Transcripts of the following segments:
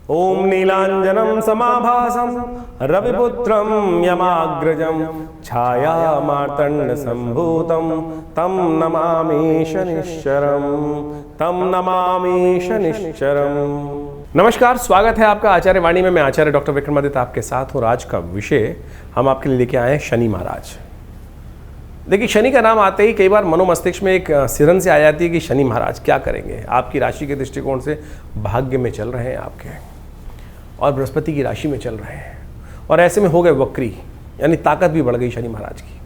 ओम नीलांजनं समाभासं रविपुत्रं यमाग्रजं छाया मार्तंड संभूतं तं नमामि शनिश्चरम्। नमस्कार, स्वागत है आपका आचार्य वाणी में। मैं आचार्य डॉक्टर विक्रमादित्य आपके साथ हूँ। आज का विषय हम आपके लिए लेके आए हैं शनि महाराज। देखिए, शनि का नाम आते ही कई बार मनोमस्तिष्क में एक सिरन से आ जाती है कि शनि महाराज क्या करेंगे। आपकी राशि के दृष्टिकोण से भाग्य में चल रहे हैं आपके, और बृहस्पति की राशि में चल रहे हैं, और ऐसे में हो गए वक्री, यानी ताकत भी बढ़ गई शनि महाराज की।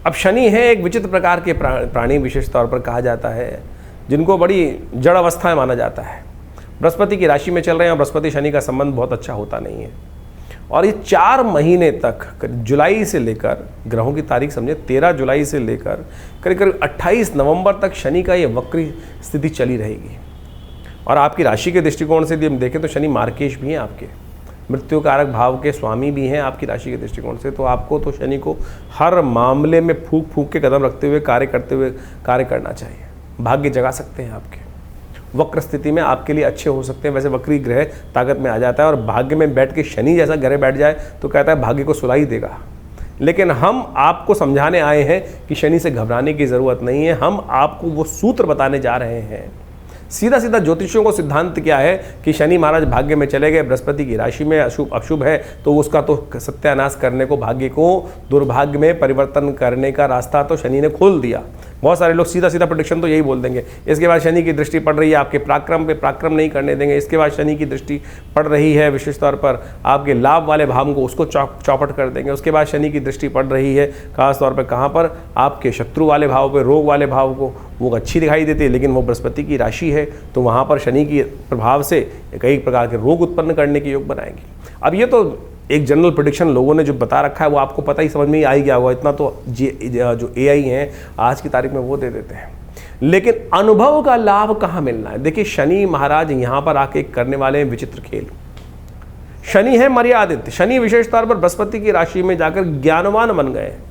अब शनि है एक विचित्र प्रकार के प्राणी, विशेष तौर पर कहा जाता है, जिनको बड़ी जड़ अवस्था में माना जाता है। बृहस्पति की राशि में चल रहे हैं और बृहस्पति शनि का संबंध बहुत अच्छा होता नहीं है, और ये 4 महीने तक, जुलाई से लेकर, ग्रहों की तारीख समझे 13 जुलाई से लेकर करीब करीब 28 नवंबर तक शनि का ये वक्री स्थिति चली रहेगी। और आपकी राशि के दृष्टिकोण से यदि हम देखें तो शनि मार्केश भी हैं, आपके मृत्यु कारक भाव के स्वामी भी हैं आपकी राशि के दृष्टिकोण से। तो आपको तो शनि को हर मामले में फूंक फूंक के कदम रखते हुए कार्य करना चाहिए। भाग्य जगा सकते हैं आपके, वक्र स्थिति में आपके लिए अच्छे हो सकते हैं। वैसे वक्री ग्रह ताकत में आ जाता है, और भाग्य में बैठ के शनि जैसा ग्रह बैठ जाए तो कहता है भाग्य को सुला ही देगा। लेकिन हम आपको समझाने आए हैं कि शनि से घबराने की ज़रूरत नहीं है। हम आपको वो सूत्र बताने जा रहे हैं। सीधा सीधा ज्योतिषियों को सिद्धांत क्या है कि शनि महाराज भाग्य में चले गए, बृहस्पति की राशि में अशुभ है, तो उसका तो सत्यानाश करने को, भाग्य को दुर्भाग्य में परिवर्तन करने का रास्ता तो शनि ने खोल दिया। बहुत सारे लोग सीधा सीधा प्रेडिक्शन तो यही बोल देंगे, इसके बाद शनि की दृष्टि पड़ रही है आपके पराक्रम पे, पराक्रम नहीं करने देंगे। इसके बाद शनि की दृष्टि पड़ रही है विशेष तौर पर आपके लाभ वाले भाव को, उसको चौपट कर देंगे। उसके बाद शनि की दृष्टि पड़ रही है खास तौर पर कहाँ पर, आपके शत्रु वाले भाव पे, रोग वाले भाव को, वो अच्छी दिखाई देती है, लेकिन वो बृहस्पति की राशि है, तो वहाँ पर शनि के प्रभाव से कई प्रकार के रोग उत्पन्न करने के योग बनाएंगे। अब ये तो एक जनरल प्रेडिक्शन लोगों ने जो बता रखा है, वो आपको पता ही, समझ में ही आ गया होगा। इतना तो जो AI हैं आज की तारीख में वो दे देते हैं, लेकिन अनुभव का लाभ कहाँ मिलना है। देखिए, शनि महाराज यहाँ पर आके करने वाले हैं विचित्र खेल। शनि है मर्यादित, शनि विशेष तौर पर बृहस्पति की राशि में जाकर ज्ञानवान बन गए हैं,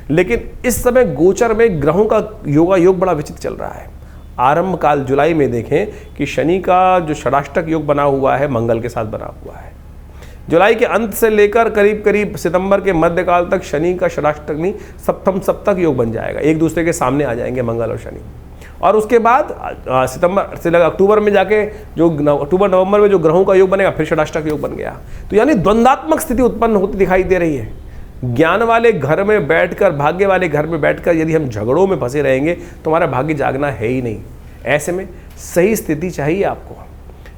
लेकिन इस समय गोचर में ग्रहों का योग बड़ा विचित्र चल रहा है। आरंभ काल जुलाई में देखें कि शनि का जो षडाष्टक योग बना हुआ है मंगल के साथ बना हुआ है। जुलाई के अंत से लेकर करीब करीब सितंबर के मध्यकाल तक शनि का षडाष्टक नहीं, सप्तम सप्तक योग बन जाएगा, एक दूसरे के सामने आ जाएंगे मंगल और शनि। और उसके बाद सितंबर से लेकर अक्टूबर में जाके जो अक्टूबर नवंबर में जो ग्रहों का योग बनेगा, फिर षडाष्टक योग बन गया। तो यानी द्वंद्वात्मक स्थिति उत्पन्न होती दिखाई दे रही है। ज्ञान वाले घर में बैठकर, भाग्य वाले घर में बैठकर यदि हम झगड़ों में फंसे रहेंगे तो हमारा भाग्य जागना है ही नहीं। ऐसे में सही स्थिति चाहिए आपको।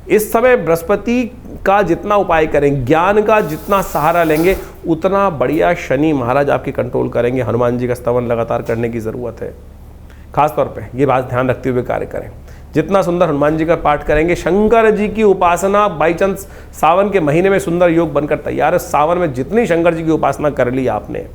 इस समय बृहस्पति का जितना उपाय करेंगे, ज्ञान का जितना सहारा लेंगे, उतना बढ़िया शनि महाराज आपकी कंट्रोल करेंगे। हनुमान जी का स्तवन लगातार करने की ज़रूरत है। खास तौर पे ये बात ध्यान रखते हुए कार्य करें। जितना सुंदर हनुमान जी का पाठ करेंगे, शंकर जी की उपासना बाई चांस सावन के महीने में सुंदर योग बनकर तैयार है। सावन में जितनी शंकर जी की उपासना कर ली आपने,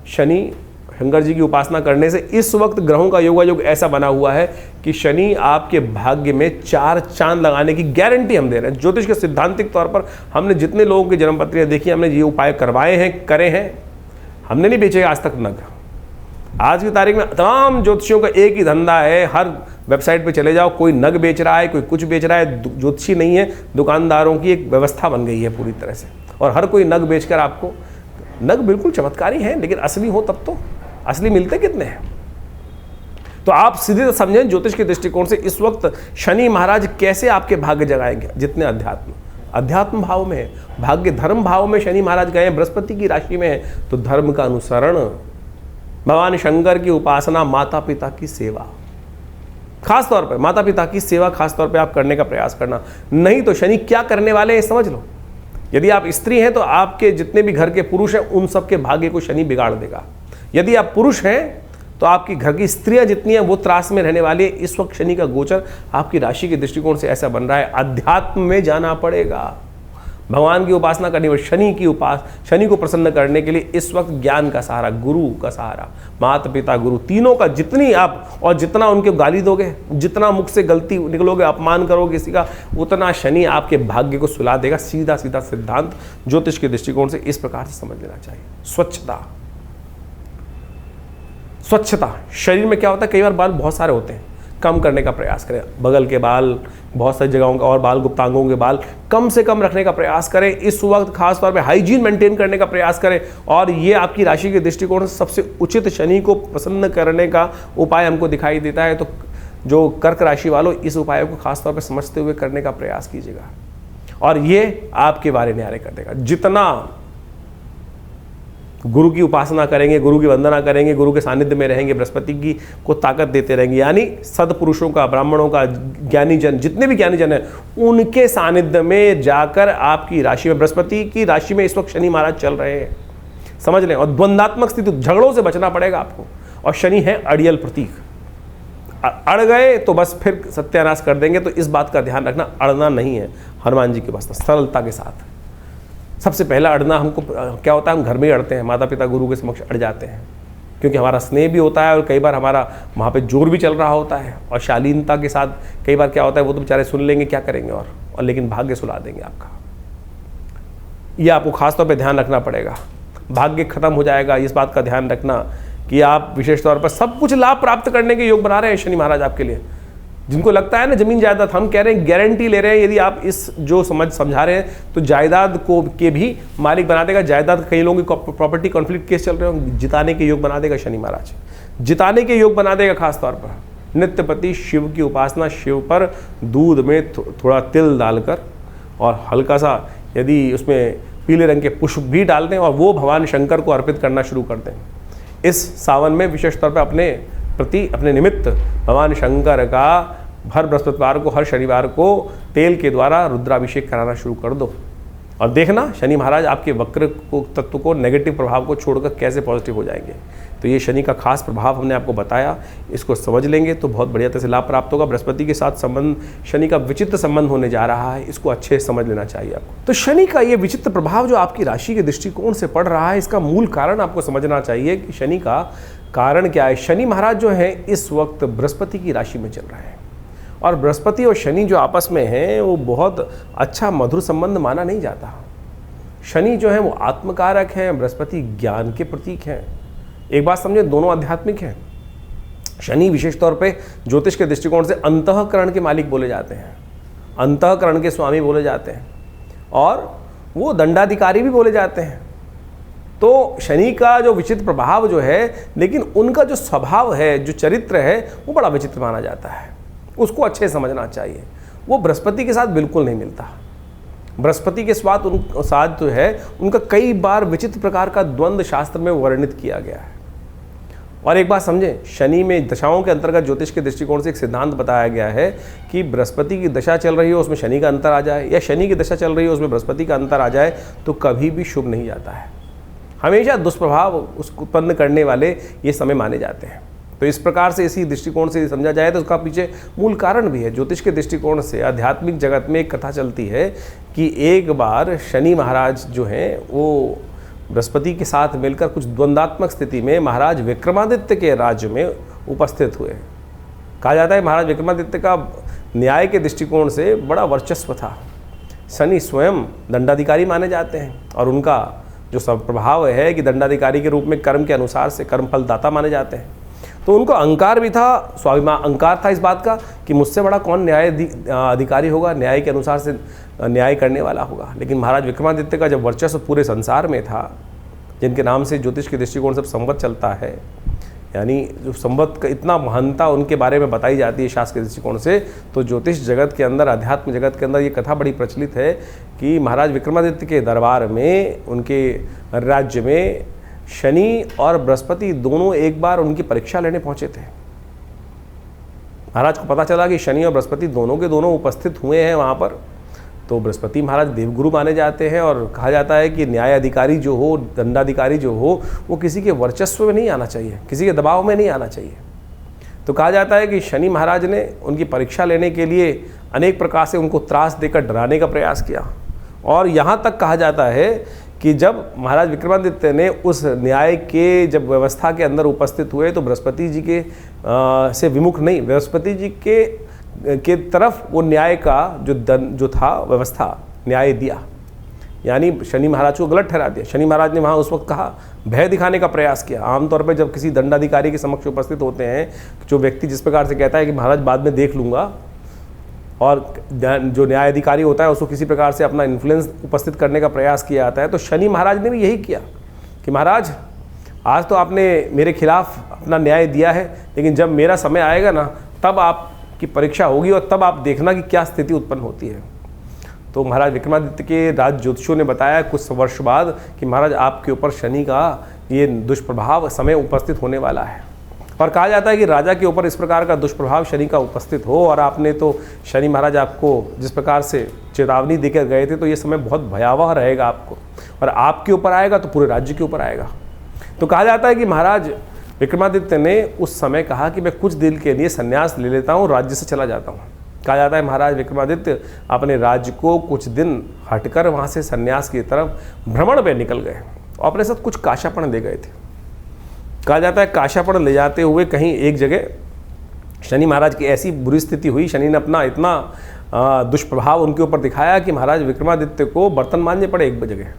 शंकर जी की उपासना करने से इस वक्त ग्रहों का योग ऐसा बना हुआ है कि शनि आपके भाग्य में 4 चांद लगाने की गारंटी हम दे रहे हैं। ज्योतिष के सिद्धांतिक तौर पर हमने जितने लोगों की जन्मपत्रियां देखी, हमने ये उपाय करवाए हैं, करे हैं। हमने नहीं बेचे आज तक नग। आज की तारीख में तमाम ज्योतिषियों का एक ही धंधा है, हर वेबसाइट पे चले जाओ, कोई नग बेच रहा है, कोई कुछ बेच रहा है। ज्योतिषी नहीं है, दुकानदारों की एक व्यवस्था बन गई है पूरी तरह से, और हर कोई नग बेचकर आपको, नग बिल्कुल चमत्कारी हैं, लेकिन असली हो तब तो, असली मिलते कितने हैं। तो आप सीधे समझें ज्योतिष के दृष्टिकोण से इस वक्त शनि महाराज कैसे आपके भाग्य जगाएंगे। जितने अध्यात्म भाव में है, भाग्य धर्म भाव में शनि महाराज गए, बृहस्पति की राशि में है, तो धर्म का अनुसरण, भगवान शंकर की उपासना, माता पिता की सेवा, खास तौर पर माता पिता की सेवा खास तौर पे आप करने का प्रयास करना। नहीं तो शनि क्या करने वाले हैं समझ लो। यदि आप स्त्री हैं तो आपके जितने भी घर के पुरुष हैं उन सबके भाग्य को शनि बिगाड़ देगा। यदि आप पुरुष हैं तो आपकी घर की स्त्रियां जितनी हैं वो त्रास में रहने वाली है। इस वक्त शनि का गोचर आपकी राशि के दृष्टिकोण से ऐसा बन रहा है, अध्यात्म में जाना पड़ेगा, भगवान की उपासना करनी पड़ेगी। शनि को प्रसन्न करने के लिए इस वक्त ज्ञान का सहारा, गुरु का सहारा, माता पिता गुरु तीनों का, जितनी आप और जितना उनके गाली दोगे, जितना मुख से गलती निकलोगे, अपमान करोगे किसी का, उतना शनि आपके भाग्य को सुला देगा। सीधा सीधा सिद्धांत ज्योतिष के दृष्टिकोण से इस प्रकार से समझ लेना चाहिए। स्वच्छता, शरीर में क्या होता है, कई बार बाल बहुत सारे होते हैं, कम करने का प्रयास करें। बगल के बाल, बहुत सारी जगहों का और बाल, गुप्तांगों के बाल कम से कम रखने का प्रयास करें। इस वक्त खास तौर पे हाइजीन मेंटेन करने का प्रयास करें। और ये आपकी राशि के दृष्टिकोण से सबसे उचित शनि को प्रसन्न करने का उपाय हमको दिखाई देता है। तो जो कर्क राशि वालों, इस उपाय को खास तौर पर समझते हुए करने का प्रयास कीजिएगा और ये आपके बारे न्यारे कर देगा। जितना गुरु की उपासना करेंगे, गुरु की वंदना करेंगे, गुरु के सानिध्य में रहेंगे, बृहस्पति की को ताकत देते रहेंगे, यानी सदपुरुषों का, ब्राह्मणों का, ज्ञानी जन, जितने भी ज्ञानी जन हैं, उनके सानिध्य में जाकर आपकी राशि में, बृहस्पति की राशि में इस वक्त शनि महाराज चल रहे हैं, समझ लें। और द्वंद्वात्मक स्थिति, झगड़ों से बचना पड़ेगा आपको। और शनि है अड़ियल प्रतीक, अड़ गए तो बस फिर सत्यानाश कर देंगे। तो इस बात का ध्यान रखना, अड़ना नहीं है हनुमान जी के पास, सरलता के साथ। सबसे पहला अड़ना हमको क्या होता है, हम घर में ही अड़ते हैं, माता पिता गुरु के समक्ष अड़ जाते हैं, क्योंकि हमारा स्नेह भी होता है और कई बार हमारा वहाँ पे जोर भी चल रहा होता है। और शालीनता के साथ कई बार क्या होता है, वो तो बेचारे सुन लेंगे, क्या करेंगे और लेकिन भाग्य सुला देंगे आपका। ये आपको खास तौर पे ध्यान रखना पड़ेगा। भाग्य खत्म हो जाएगा, इस बात का ध्यान रखना कि आप विशेष तौर पर सब कुछ लाभ प्राप्त करने के योग बना रहे हैं शनि महाराज आपके लिए। जिनको लगता है ना जमीन जायदाद, हम कह रहे हैं, गारंटी ले रहे हैं, यदि आप इस जो समझा रहे हैं तो जायदाद को के भी मालिक बना देगा। जायदाद, कई लोगों की प्रॉपर्टी कॉन्फ्लिक्ट केस चल रहे हो, जिताने के योग बना देगा शनि महाराज, जिताने के योग बना देगा। खास तौर पर नित्यपति शिव की उपासना, शिव पर दूध में थोड़ा तिल डालकर और हल्का सा यदि उसमें पीले रंग के पुष्प भी डाल दें और वो भगवान शंकर को अर्पित करना शुरू कर दें। इस सावन में विशेष तौर पर अपने निमित्त भगवान शंकर का हर बृहस्पतिवार को, हर शनिवार को तेल के द्वारा रुद्राभिषेक कराना शुरू कर दो और देखना शनि महाराज आपके वक्र को, तत्व को, नेगेटिव प्रभाव को छोड़कर कैसे पॉजिटिव हो जाएंगे। तो ये शनि का खास प्रभाव हमने आपको बताया, इसको समझ लेंगे तो बहुत बढ़िया तरह से लाभ प्राप्त होगा। बृहस्पति के साथ संबंध, शनि का विचित्र संबंध होने जा रहा है, इसको अच्छे से समझ लेना चाहिए आपको। तो शनि का ये विचित्र प्रभाव जो आपकी राशि के दृष्टिकोण से पड़ रहा है, इसका मूल कारण आपको समझना चाहिए कि शनि का कारण क्या है। शनि महाराज जो है इस वक्त बृहस्पति की राशि में चल रहे हैं और बृहस्पति और शनि जो आपस में हैं वो बहुत अच्छा मधुर संबंध माना नहीं जाता। शनि जो है वो आत्मकारक हैं, बृहस्पति ज्ञान के प्रतीक हैं। एक बात समझे, दोनों आध्यात्मिक हैं। शनि विशेष तौर पे ज्योतिष के दृष्टिकोण से अंतःकरण के मालिक बोले जाते हैं, अंतःकरण के स्वामी बोले जाते हैं और वो दंडाधिकारी भी बोले जाते हैं। तो शनि का जो विचित्र प्रभाव जो है, लेकिन उनका जो स्वभाव है, जो चरित्र है, वो बड़ा विचित्र माना जाता है, उसको अच्छे से समझना चाहिए। वो बृहस्पति के साथ बिल्कुल नहीं मिलता। बृहस्पति के साथ जो है उनका कई बार विचित्र प्रकार का द्वंद्व शास्त्र में वर्णित किया गया है। और एक बात समझें, शनि में दशाओं के अंतर्गत ज्योतिष के दृष्टिकोण से एक सिद्धांत बताया गया है कि बृहस्पति की दशा चल रही हो उसमें शनि का अंतर आ जाए, या शनि की दशा चल रही हो उसमें बृहस्पति का अंतर आ जाए, तो कभी भी शुभ नहीं जाता है। हमेशा दुष्प्रभाव उसको उत्पन्न करने वाले ये समय माने जाते हैं। तो इस प्रकार से, इसी दृष्टिकोण से समझा जाए तो उसका पीछे मूल कारण भी है। ज्योतिष के दृष्टिकोण से आध्यात्मिक जगत में एक कथा चलती है कि एक बार शनि महाराज जो हैं वो बृहस्पति के साथ मिलकर कुछ द्वंद्वात्मक स्थिति में महाराज विक्रमादित्य के राज्य में उपस्थित हुए। कहा जाता है महाराज विक्रमादित्य का न्याय के दृष्टिकोण से बड़ा वर्चस्व था। शनि स्वयं दंडाधिकारी माने जाते हैं और उनका जो सब प्रभाव है कि दंडाधिकारी के रूप में कर्म के अनुसार से कर्मफल दाता माने जाते हैं। तो उनको अहंकार भी था, स्वाभिमान, अहंकार था इस बात का कि मुझसे बड़ा कौन न्याय अधिकारी होगा, न्याय के अनुसार से न्याय करने वाला होगा। लेकिन महाराज विक्रमादित्य का जब वर्चस्व पूरे संसार में था, जिनके नाम से ज्योतिष के दृष्टिकोण से संवत चलता है, यानी जो संवत का इतना महानता उनके बारे में बताई जाती है शास्त्र के दृष्टिकोण से, तो ज्योतिष जगत के अंदर, अध्यात्म जगत के अंदर ये कथा बड़ी प्रचलित है कि महाराज विक्रमादित्य के दरबार में, उनके राज्य में शनि और बृहस्पति दोनों एक बार उनकी परीक्षा लेने पहुंचे थे। महाराज को पता चला कि शनि और बृहस्पति दोनों के दोनों उपस्थित हुए हैं वहाँ पर। तो बृहस्पति महाराज देवगुरु माने जाते हैं और कहा जाता है कि न्याय अधिकारी जो हो, दंडाधिकारी जो हो, वो किसी के वर्चस्व में नहीं आना चाहिए, किसी के दबाव में नहीं आना चाहिए। तो कहा जाता है कि शनि महाराज ने उनकी परीक्षा लेने के लिए अनेक प्रकार से उनको त्रास देकर डराने का प्रयास किया। और यहाँ तक कहा जाता है कि जब महाराज विक्रमादित्य ने उस न्याय के जब व्यवस्था के अंदर उपस्थित हुए तो बृहस्पति जी के से विमुख नहीं, बृहस्पति जी के तरफ वो न्याय का जो था व्यवस्था, न्याय दिया। यानी शनि महाराज को गलत ठहरा दिया। शनि महाराज ने वहाँ उस वक्त कहा, भय दिखाने का प्रयास किया। आमतौर पर जब किसी दंडाधिकारी के समक्ष उपस्थित होते हैं, जो व्यक्ति जिस प्रकार से कहता है कि महाराज बाद में देख लूँगा, और जो न्यायाधिकारी होता है उसको किसी प्रकार से अपना इन्फ्लुएंस उपस्थित करने का प्रयास किया जाता है, तो शनि महाराज ने भी यही किया कि महाराज आज तो आपने मेरे खिलाफ अपना न्याय दिया है, लेकिन जब मेरा समय आएगा ना, तब आपकी परीक्षा होगी और तब आप देखना कि क्या स्थिति उत्पन्न होती है। तो महाराज विक्रमादित्य के राज ज्योतिषियों ने बताया कुछ वर्ष बाद कि महाराज आपके ऊपर शनि का ये दुष्प्रभाव समय उपस्थित होने वाला है। और कहा जाता है कि राजा के ऊपर इस प्रकार का दुष्प्रभाव शनि का उपस्थित हो, और आपने तो शनि महाराज आपको जिस प्रकार से चेतावनी देकर गए थे, तो ये समय बहुत भयावह रहेगा आपको, और आपके ऊपर आएगा तो पूरे राज्य के ऊपर आएगा। तो कहा जाता है कि महाराज विक्रमादित्य ने उस समय कहा कि मैं कुछ दिन के लिए संन्यास ले लेता हूँ, राज्य से चला जाता हूँ। कहा जाता है महाराज विक्रमादित्य अपने राज्य को कुछ दिन हटकर वहाँ से संन्यास की तरफ भ्रमण पे निकल गए और अपने साथ कुछ काशापण ले गए थे। कहा जाता है काशापण ले जाते हुए कहीं एक जगह शनि महाराज की ऐसी बुरी स्थिति हुई, शनि ने अपना इतना दुष्प्रभाव उनके ऊपर दिखाया कि महाराज विक्रमादित्य को बर्तन मांजने पड़े एक जगह।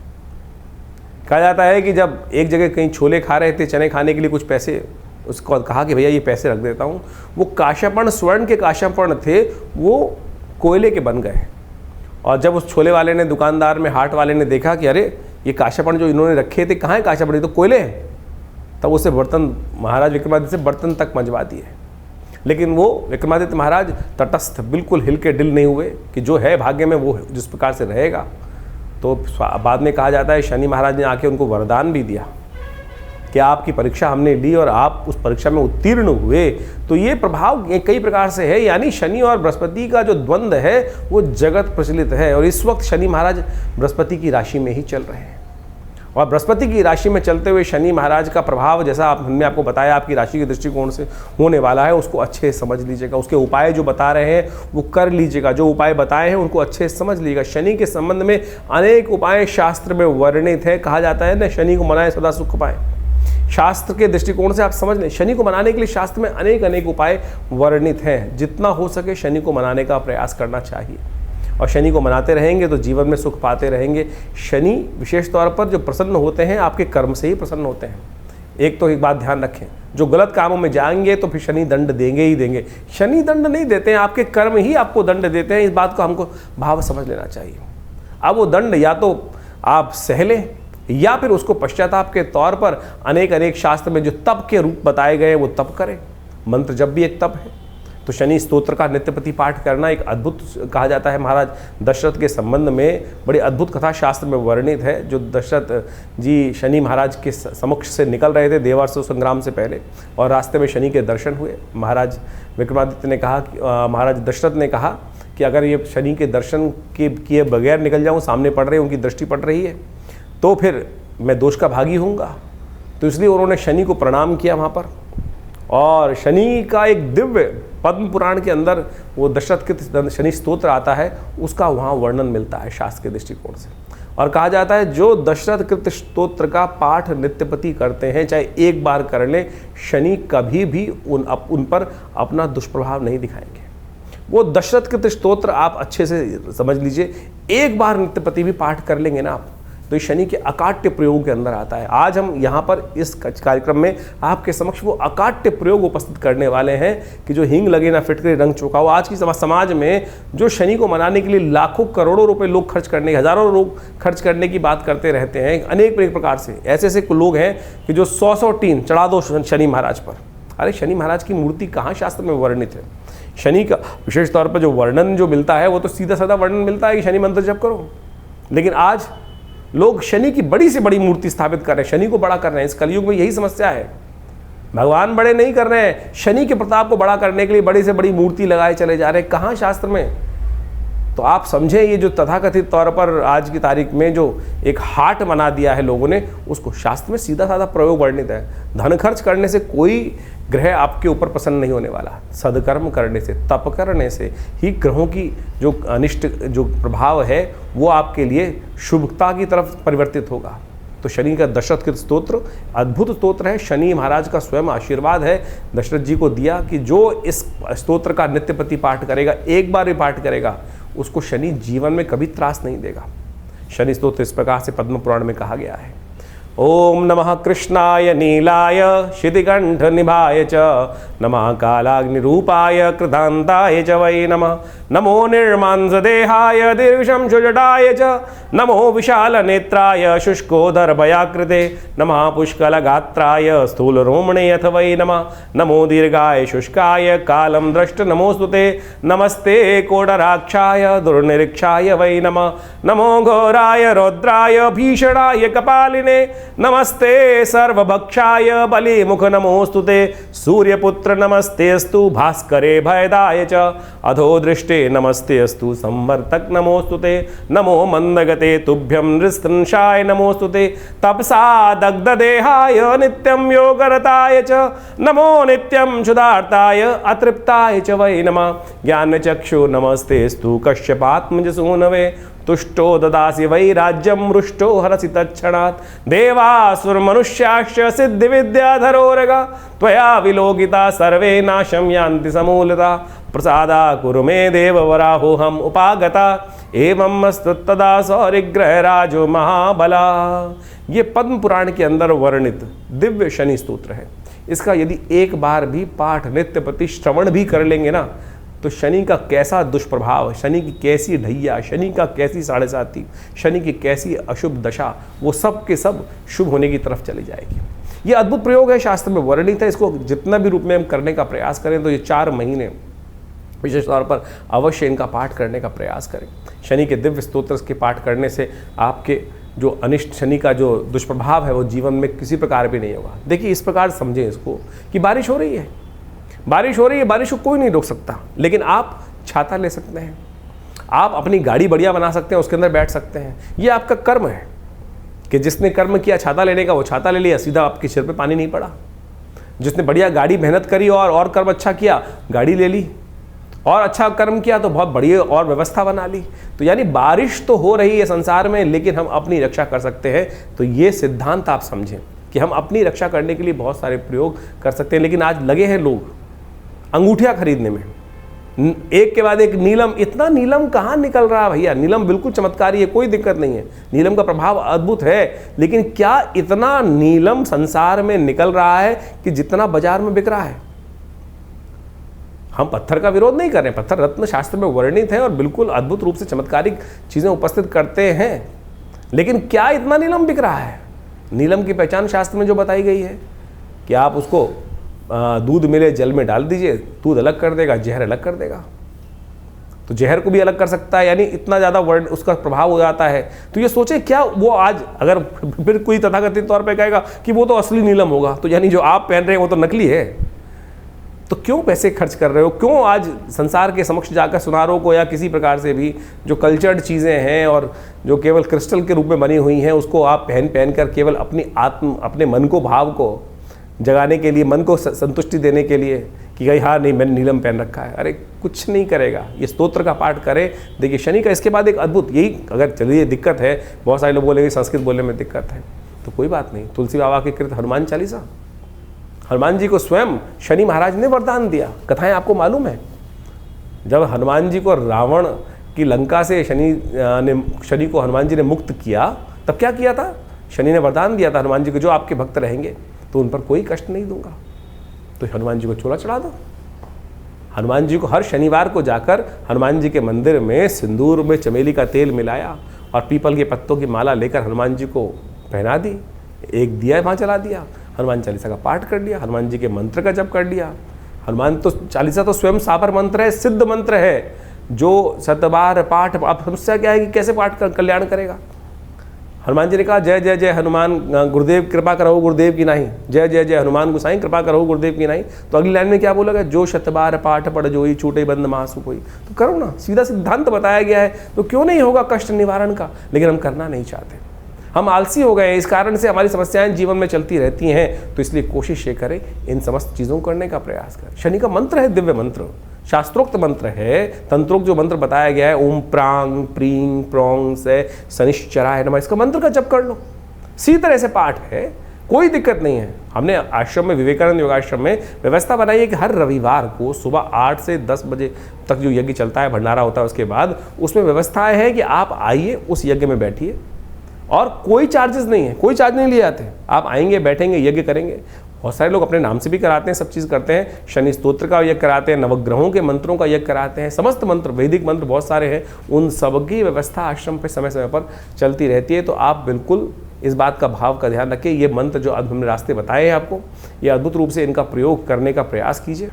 कहा जाता है कि जब एक जगह कहीं छोले खा रहे थे, चने खाने के लिए कुछ पैसे, उसको कहा कि भैया ये पैसे रख देता हूँ, वो काशापण स्वर्ण के काशापण थे, वो कोयले के बन गए। और जब उस छोले वाले ने, दुकानदार में हाट वाले ने देखा कि अरे ये काशापण जो इन्होंने रखे थे कहाँ है काशापण, ये तो कोयले हैं, तब उसे बर्तन महाराज विक्रमादित्य से बर्तन तक मंजवा दिए। लेकिन वो विक्रमादित्य महाराज तटस्थ, बिल्कुल हिल के डिल नहीं हुए कि जो है भाग्य में वो जिस प्रकार से रहेगा। तो बाद में कहा जाता है शनि महाराज ने आके उनको वरदान भी दिया कि आपकी परीक्षा हमने ली और आप उस परीक्षा में उत्तीर्ण हुए। तो ये प्रभाव कई प्रकार से है, यानी शनि और बृहस्पति का जो द्वंद्व है वो जगत प्रचलित है। और इस वक्त शनि महाराज बृहस्पति की राशि में ही चल रहे हैं, और बृहस्पति की राशि में चलते हुए शनि महाराज का प्रभाव, जैसा हमने आपको बताया आपकी राशि के दृष्टिकोण से होने वाला है, उसको अच्छे से समझ लीजिएगा। उसके उपाय जो बता रहे हैं वो कर लीजिएगा, जो उपाय बताए हैं उनको अच्छे से समझ लीजिएगा। शनि के संबंध में अनेक उपाय शास्त्र में वर्णित है। कहा जाता है ना, शनि को मनाए सदा सुख पाए। शास्त्र के दृष्टिकोण से आप समझ लें, शनि को मनाने के लिए शास्त्र में अनेक उपाय वर्णित हैं। जितना हो सके शनि को मनाने का प्रयास करना चाहिए, और शनि को मनाते रहेंगे तो जीवन में सुख पाते रहेंगे। शनि विशेष तौर पर जो प्रसन्न होते हैं आपके कर्म से ही प्रसन्न होते हैं। एक तो एक बात ध्यान रखें, जो गलत कामों में जाएंगे तो फिर शनि दंड देंगे ही देंगे। शनि दंड नहीं देते हैं, आपके कर्म ही आपको दंड देते हैं। इस बात को हमको भाव समझ लेना चाहिए। अब वो दंड या तो आप सह लें, या फिर उसको पश्चाताप के तौर पर अनेक शास्त्र में जो तप के रूप बताए गए वो तप करें। मंत्र जब भी एक तप है। तो शनि स्तोत्र का नित्यप्रति पाठ करना एक अद्भुत, कहा जाता है महाराज दशरथ के संबंध में बड़ी अद्भुत कथा शास्त्र में वर्णित है। जो दशरथ जी शनि महाराज के समक्ष से निकल रहे थे देवासुर संग्राम से पहले, और रास्ते में शनि के दर्शन हुए। महाराज विक्रमादित्य ने कहा, महाराज दशरथ ने कहा कि अगर ये शनि के दर्शन के किए बगैर निकल जाऊँ, सामने पड़ रहे हैं, उनकी दृष्टि पड़ रही है, तो फिर मैं दोष का भागी होऊंगा। तो इसलिए उन्होंने शनि को प्रणाम किया वहाँ पर। और शनि का एक दिव्य पद्म पुराण के अंदर वो दशरथ कृत शनि स्तोत्र आता है, उसका वहाँ वर्णन मिलता है शास्त्र के दृष्टिकोण से। और कहा जाता है जो दशरथ कृत स्तोत्र का पाठ नित्यपति करते हैं, चाहे एक बार कर लें, शनि कभी भी उन पर अपना दुष्प्रभाव नहीं दिखाएंगे। वो दशरथ कृत स्तोत्र आप अच्छे से समझ लीजिए, एक बार नित्यपति भी पाठ कर लेंगे ना आप, तो शनि के अकाट्य प्रयोग के अंदर आता है। आज हम यहाँ पर इस कार्यक्रम में आपके समक्ष वो अकाट्य प्रयोग उपस्थित करने वाले हैं कि जो हींग लगे ना फिटकरे रंग चौंकाओ। आज की समाज में जो शनि को मनाने के लिए लाखों करोड़ों रुपए लोग खर्च करने, हजारों लोग खर्च करने की बात करते रहते हैं, अनेक प्रकार से ऐसे लोग हैं कि जो 100 टीन चढ़ा दो शनि महाराज पर। अरे शनि महाराज की मूर्ति कहाँ शास्त्र में वर्णित है? शनि का विशेष तौर पर जो वर्णन जो मिलता है वो तो सीधा साधा वर्णन मिलता है कि शनि मंत्र जप करो। लेकिन आज लोग शनि की बड़ी से बड़ी मूर्ति स्थापित कर रहे हैं, शनि को बड़ा कर रहे हैं। इस कलयुग में यही समस्या है, भगवान बड़े नहीं कर रहे हैं, शनि के प्रताप को बड़ा करने के लिए बड़ी से बड़ी मूर्ति लगाए चले जा रहे हैं। कहाँ शास्त्र में? तो आप समझें, ये जो तथाकथित तौर पर आज की तारीख में जो एक हाट बना दिया है लोगों ने, उसको शास्त्र में सीधा साधा प्रयोग वर्णित है। धन खर्च करने से कोई ग्रह आपके ऊपर प्रसन्न नहीं होने वाला। सदकर्म करने से, तप करने से ही ग्रहों की जो अनिष्ट जो प्रभाव है वो आपके लिए शुभता की तरफ परिवर्तित होगा। तो शनि का दशरथ कृत स्तोत्र अद्भुत स्तोत्र है। शनि महाराज का स्वयं आशीर्वाद है दशरथ जी को दिया कि जो इस स्तोत्र का नित्यप्रति पाठ करेगा, एक बार भी पाठ करेगा, उसको शनि जीवन में कभी त्रास नहीं देगा। शनि स्तोत्र इस प्रकार से पद्म पुराण में कहा गया है। ओम नमः कृष्णाय नीलाय शितिकंठ निभाय च नमः कालाग्निरूपाय कृतांताय च वै नमः। नमो निर्मांसदेहाय दीर्घशंशुजटाय च नमो विशालनेत्राय शुष्कोदरभयाकृते नमः पुष्कलगात्राय स्थूलरोमणे अथ वै नमः। नमो दीर्घाय शुष्काय कालं द्रष्ट नमोस्तुते नमस्ते कोडराक्षाय दुर्निरीक्षाय वै नमः। नमो घोराय रौद्राय भीषणाय कपालिने नमस्ते सर्वभक्षाय बलिमुख नमोस्तुते। सूर्यपुत्र नमस्तेस्तु भास्करे भयदाय च अधो दृष्टे नमस्तेस्तु संवर्तक नमोस्तुते। नमो मंदगते तुभ्यं नृस्तंशाय नमोस्तुते। तपसा दग्धदेहाय नित्यं योगरताय च नमो नित्यं क्षुधार्ताय अतृप्ताय च वै नमः। ज्ञानचक्षु नमस्तेस्तु कश्यपात्मजसूनवे तुष्टो ददासि वै राज्यं मृष्टो हरसि तत्क्षणात्। देवासुरमनुष्याश्च सिद्धिविद्याधरोरगा त्वया विलोकिता सर्वे नाशं यान्ति समूलता। प्रसादा कुरु मे देववराहोऽहम् उपागता एवं मस्तु तदा सौरिग्रहराजो महाबला। ये पद्म पुराण के अंदर वर्णित दिव्य शनि स्तोत्र है। इसका यदि एक बार भी पाठ नित्य प्रति श्रवण भी कर लेंगे ना, तो शनि का कैसा दुष्प्रभाव, शनि की कैसी ढैया, शनि का कैसी साढ़े साती, शनि की कैसी अशुभ दशा, वो सब के सब शुभ होने की तरफ चली जाएगी। ये अद्भुत प्रयोग है, शास्त्र में वर्णित है। इसको जितना भी रूप में हम करने का प्रयास करें तो ये 4 महीने विशेष तौर पर अवश्य इनका पाठ करने का प्रयास करें। शनि के दिव्य स्तोत्र के पाठ करने से आपके जो अनिष्ट शनि का जो दुष्प्रभाव है वो जीवन में किसी प्रकार भी नहीं होगा। देखिए, इस प्रकार समझें इसको कि बारिश हो रही है, बारिश हो रही है, बारिश को कोई नहीं रोक सकता, लेकिन आप छाता ले सकते हैं, आप अपनी गाड़ी बढ़िया बना सकते हैं, उसके अंदर बैठ सकते हैं। ये आपका कर्म है कि जिसने कर्म किया छाता लेने का वो छाता ले लिया, सीधा आपके सिर पे पानी नहीं पड़ा। जिसने बढ़िया गाड़ी मेहनत करी और कर्म अच्छा किया, गाड़ी ले ली, और अच्छा कर्म किया तो बहुत बढ़िया और व्यवस्था बना ली। तो यानी बारिश तो हो रही है संसार में, लेकिन हम अपनी रक्षा कर सकते हैं। तो ये सिद्धांत आप समझें कि हम अपनी रक्षा करने के लिए बहुत सारे प्रयोग कर सकते हैं। लेकिन आज लगे हैं लोग अंगूठियां खरीदने में, एक के बाद एक नीलम। इतना नीलम कहाँ निकल रहा है भैया? नीलम बिल्कुल चमत्कारी है, कोई दिक्कत नहीं है, नीलम का प्रभाव अद्भुत है। लेकिन क्या इतना नीलम संसार में निकल रहा है कि जितना बाजार में बिक रहा है? हम पत्थर का विरोध नहीं कर रहे, पत्थर रत्न शास्त्र में वर्णित है और बिल्कुल अद्भुत रूप से चमत्कारिक चीजें उपस्थित करते हैं। लेकिन क्या इतना नीलम बिक रहा है? नीलम की पहचान शास्त्र में जो बताई गई है कि आप उसको दूध मिले जल में डाल दीजिए, दूध अलग कर देगा, जहर अलग कर देगा। तो जहर को भी अलग कर सकता है, यानी इतना ज़्यादा वर्ण उसका प्रभाव हो जाता है। तो ये सोचे क्या वो आज अगर फिर कोई तथाकथित तौर पे कहेगा कि वो तो असली नीलम होगा, तो यानी जो आप पहन रहे हैं वो तो नकली है। तो क्यों पैसे खर्च कर रहे हो? क्यों आज संसार के समक्ष जाकर सुनारों को या किसी प्रकार से भी जो कल्चर्ड चीज़ें हैं और जो केवल क्रिस्टल के रूप में बनी हुई हैं उसको आप पहन कर केवल अपने मन को, भाव को जगाने के लिए, मन को संतुष्टि देने के लिए कि भाई हाँ नहीं मैंने नीलम पहन रखा है। अरे कुछ नहीं करेगा। ये स्तोत्र का पाठ करें। देखिए शनि का इसके बाद एक अद्भुत, यही अगर चलिए दिक्कत है, बहुत सारे लोग बोलेंगे संस्कृत बोलने में दिक्कत है, तो कोई बात नहीं। तुलसी बाबा के कृत हनुमान चालीसा, हनुमान जी को स्वयं शनि महाराज ने वरदान दिया। कथाएं आपको मालूम है, जब हनुमान जी को रावण की लंका से शनि को हनुमान जी ने मुक्त किया, तब क्या किया था? शनि ने वरदान दिया था हनुमान जी को, जो आपके भक्त रहेंगे तो उन पर कोई कष्ट नहीं दूंगा। तो हनुमान जी को चोला चढ़ा दो। हनुमान जी को हर शनिवार को जाकर हनुमान जी के मंदिर में सिंदूर में चमेली का तेल मिलाया और पीपल के पत्तों की माला लेकर हनुमान जी को पहना दी, एक दिया वहाँ जला दिया, हनुमान चालीसा का पाठ कर लिया, हनुमान जी के मंत्र का जप कर लिया। हनुमान तो चालीसा तो स्वयं साबर मंत्र है, सिद्ध मंत्र है, जो 7 बार पाठ। अब समस्या क्या है कि कैसे पाठ कर कल्याण करेगा? हनुमान जी ने कहा जय जय जय हनुमान गुरुदेव कृपा करो गुरुदेव की नहीं, जय जय जय हनुमान गोसाई कृपा करो गुरुदेव की नहीं। तो अगली लाइन में क्या बोलेगा? जो 7 बार पाठ पढ़ जोई छूटे बंद मासु कोई। तो करो ना, सीधा सिद्धांत बताया गया है, तो क्यों नहीं होगा कष्ट निवारण का? लेकिन हम करना नहीं चाहते, हम आलसी हो गए। इस कारण से हमारी समस्याएं जीवन में चलती रहती हैं। तो इसलिए कोशिश ये करें इन समस्त चीज़ों को करने का प्रयास करें। शनि का मंत्र है दिव्य मंत्र, शास्त्रोक्त मंत्र है, तंत्रोक्त जो मंत्र बताया गया है, ओम प्रांग प्रींग प्रोंग से शनिश्चराय नमः, इसका मंत्र का जप कर लो। इसी तरह से पाठ है, कोई दिक्कत नहीं है। हमने आश्रम में, विवेकानंद योगाश्रम में व्यवस्था बनाई है कि हर रविवार को सुबह 8 से 10 बजे तक जो यज्ञ चलता है, भंडारा होता है, उसके बाद उसमें व्यवस्था है कि आप आइए, उस यज्ञ में बैठिए और कोई चार्जेस नहीं है, कोई चार्ज नहीं लिए जाते। आप आएंगे, बैठेंगे, यज्ञ करेंगे। बहुत सारे लोग अपने नाम से भी कराते हैं, सब चीज़ करते हैं। शनि स्तोत्र का यज्ञ कराते हैं, नवग्रहों के मंत्रों का यज्ञ कराते हैं, समस्त मंत्र, वैदिक मंत्र बहुत सारे हैं, उन सब की व्यवस्था आश्रम पे समय समय पर चलती रहती है। तो आप बिल्कुल इस बात का भाव का ध्यान रखें। ये मंत्र जो अब हमने रास्ते बताए हैं आपको, ये अद्भुत रूप से इनका प्रयोग करने का प्रयास कीजिए।